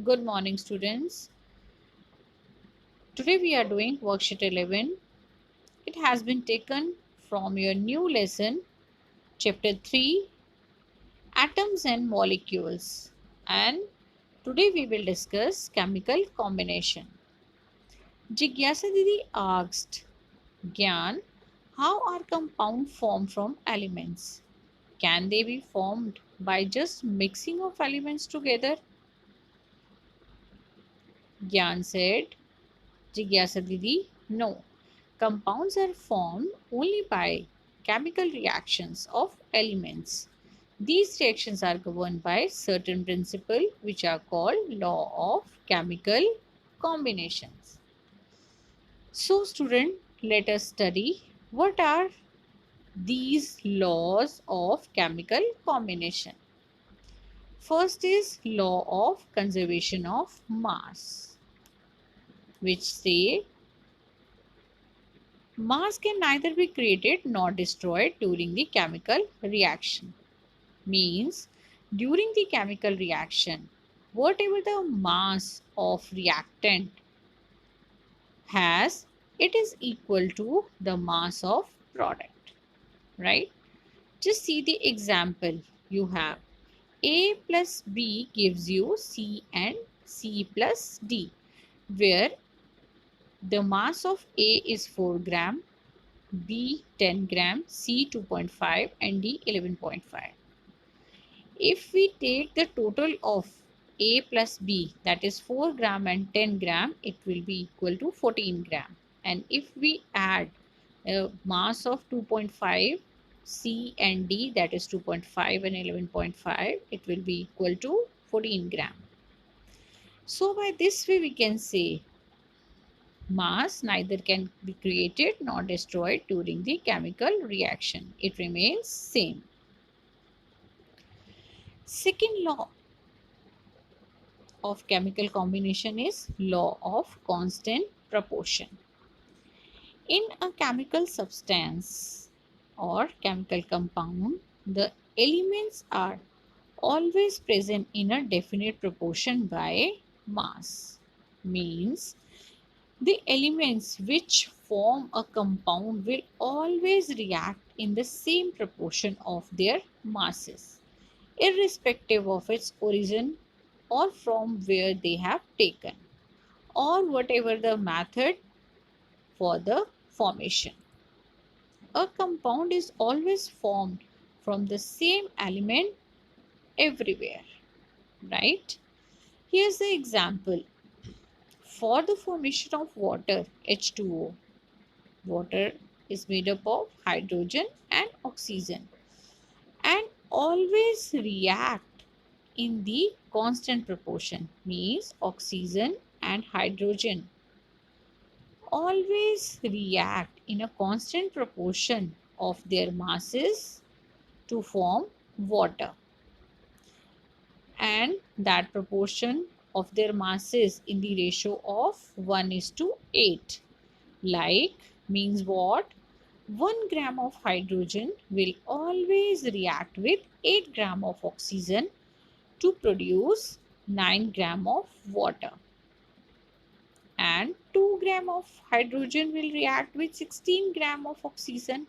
Good morning, students. Today we are doing worksheet 11. It has been taken from your new lesson, chapter 3, Atoms and Molecules. And today we will discuss chemical combination. Jigyasa Didi asked, Gyan, how are compounds formed from elements? Can they be formed by just mixing of elements together? Gyan said, Jigyasa Didi, no. Compounds are formed only by chemical reactions of elements. These reactions are governed by certain principles which are called law of chemical combinations. So student, let us study what are these laws of chemical combination. First is law of conservation of mass, which say mass can neither be created nor destroyed during the chemical reaction. Means during the chemical reaction, whatever the mass of reactant has, it is equal to the mass of product. Right? Just see the example you have. A plus B gives you C and C plus D, where the mass of A is 4 gram, B 10 gram, C 2.5 and D 11.5. If we take the total of A plus B, that is 4 gram and 10 gram, it will be equal to 14 gram. And if we add a mass of 2.5 C and D, that is 2.5 and 11.5, it will be equal to 14 gram. So by this way we can say mass neither can be created nor destroyed during the chemical reaction. It remains same. Second law of chemical combination is law of constant proportion. In a chemical substance or chemical compound, the elements are always present in a definite proportion by mass. Means the elements which form a compound will always react in the same proportion of their masses, irrespective of its origin or from where they have taken, or whatever the method for the formation. A compound is always formed from the same element everywhere, right? Here's the example. For the formation of water, H2O, water is made up of hydrogen and oxygen and always react in the constant proportion, means oxygen and hydrogen always react in a constant proportion of their masses to form water, and that proportion of their masses in the ratio of 1:8. Like means what? 1 gram of hydrogen will always react with 8 gram of oxygen to produce 9 gram of water, and 2 gram of hydrogen will react with 16 gram of oxygen.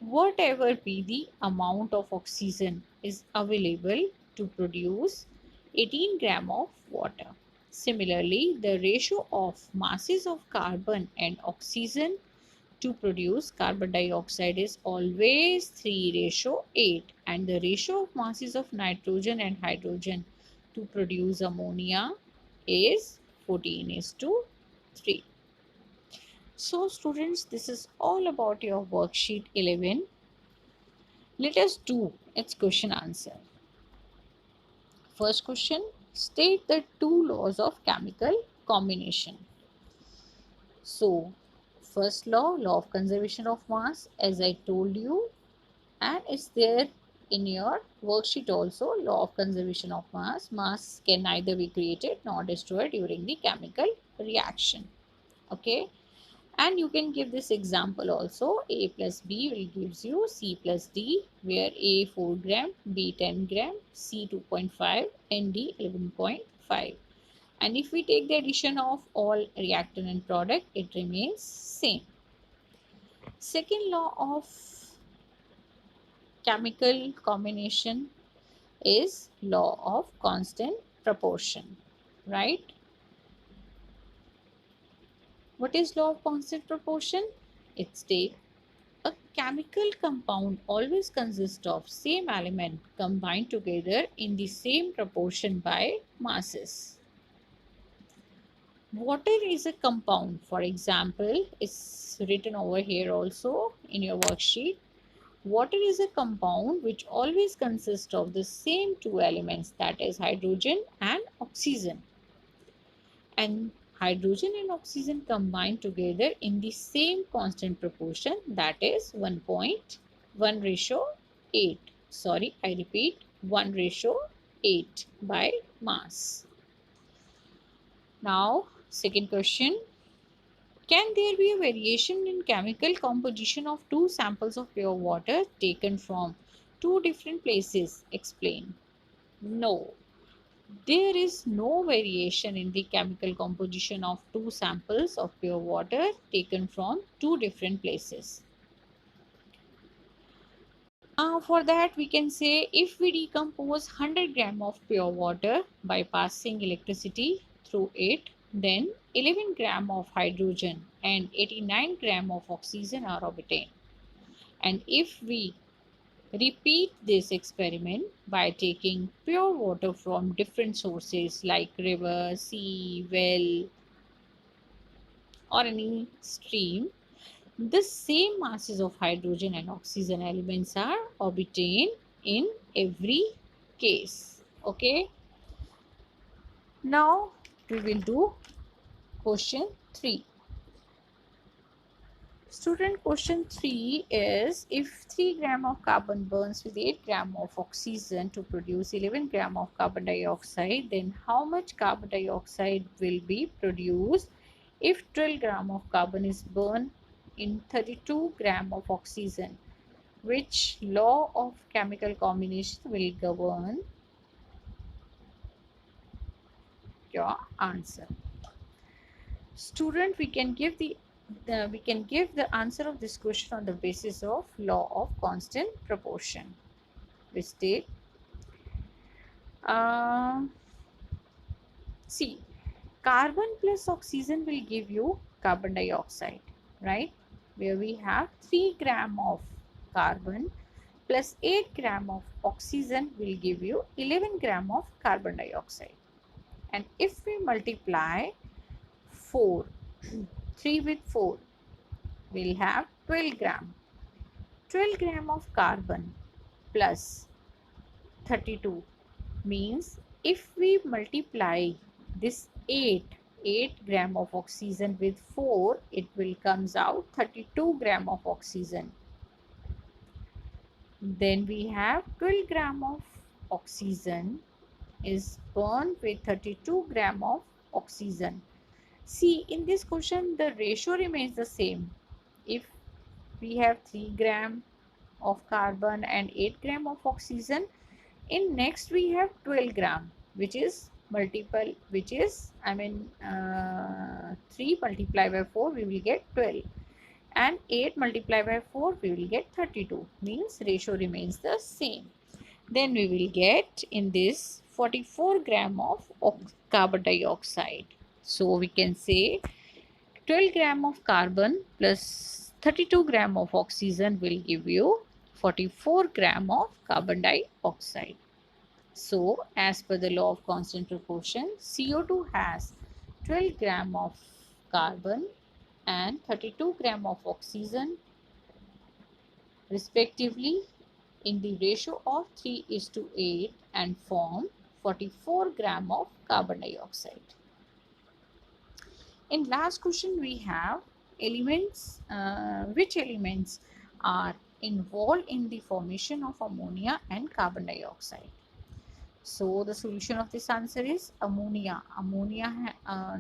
Whatever be the amount of oxygen is available to produce 18 gram of water. Similarly, the ratio of masses of carbon and oxygen to produce carbon dioxide is always 3:8, and the ratio of masses of nitrogen and hydrogen to produce ammonia is 14:3. So students, this is all about your worksheet 11. Let us do its question answer. First question, state the two laws of chemical combination. So first law, law of conservation of mass, as I told you, and it's there in your worksheet also. Law of conservation of mass. Mass can neither be created nor destroyed during the chemical reaction. Okay. And you can give this example also. A plus B will gives you C plus D, where A 4 gram, B 10 gram, C 2.5 and D 11.5. And if we take the addition of all reactant and product, it remains same. Second law of chemical combination is law of constant proportion, right? What is law of constant proportion? It states a chemical compound always consists of same element combined together in the same proportion by masses. Water is a compound. For example, it's written over here also in your worksheet. Water is a compound which always consists of the same two elements, that is hydrogen and oxygen. And hydrogen and oxygen combine together in the same constant proportion, that is 1:1:8. Sorry, I repeat, 1:8 by mass. Now, second question. Can there be a variation in chemical composition of two samples of pure water taken from two different places? Explain. No. There is no variation in the chemical composition of two samples of pure water taken from two different places. For that, we can say if we decompose 100 gram of pure water by passing electricity through it, then 11 gram of hydrogen and 89 gram of oxygen are obtained. And if we repeat this experiment by taking pure water from different sources like river, sea, well, or any stream, the same masses of hydrogen and oxygen elements are obtained in every case. Okay. Now we will do question 3. Student, question 3 is, if 3 gram of carbon burns with 8 gram of oxygen to produce 11 gram of carbon dioxide, then how much carbon dioxide will be produced if 12 gram of carbon is burned in 32 gram of oxygen? Which law of chemical combination will govern your answer? Student, we can give the answer of this question on the basis of law of constant proportion, which state see, carbon plus oxygen will give you carbon dioxide, right? Where we have 3 gram of carbon plus 8 gram of oxygen will give you 11 gram of carbon dioxide. And if we multiply 4, 3 with 4, we'll have 12 gram. 12 gram of carbon plus 32 means if we multiply this 8 gram of oxygen with 4, it will comes out 32 gram of oxygen. Then we have 12 gram of oxygen is burned with 32 gram of oxygen. See, in this question the ratio remains the same. If we have 3 gram of carbon and 8 gram of oxygen, in next we have 12 gram, which is 3 multiplied by 4 we will get 12, and 8 multiplied by 4 we will get 32, means ratio remains the same. Then we will get in this 44 gram of carbon dioxide. So we can say 12 gram of carbon plus 32 gram of oxygen will give you 44 gram of carbon dioxide. So, as per the law of constant proportion, CO2 has 12 gram of carbon and 32 gram of oxygen respectively in the ratio of 3:8 and form 44 gram of carbon dioxide. In last question we have elements, which elements are involved in the formation of ammonia and carbon dioxide. So the solution of this answer is ammonia.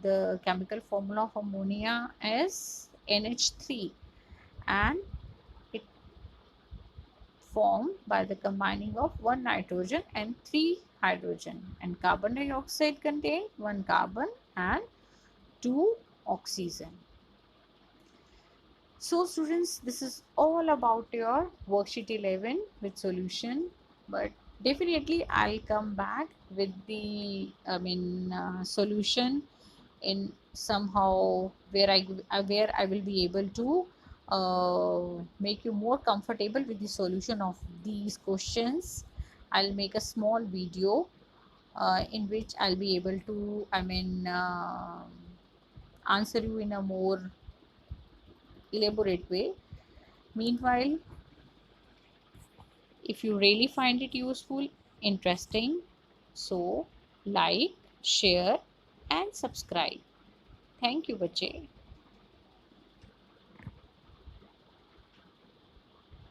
The chemical formula of ammonia is NH3, and it formed by the combining of one nitrogen and three hydrogen, and carbon dioxide contain one carbon and two oxygen. So students, this is all about your worksheet 11 with solution, but definitely I'll come back with the solution in somehow where I will be able to make you more comfortable with the solution of these questions. I'll make a small video in which I'll be able to answer you in a more elaborate way. Meanwhile, if you really find it useful, interesting, so like, share and subscribe. Thank you, bache.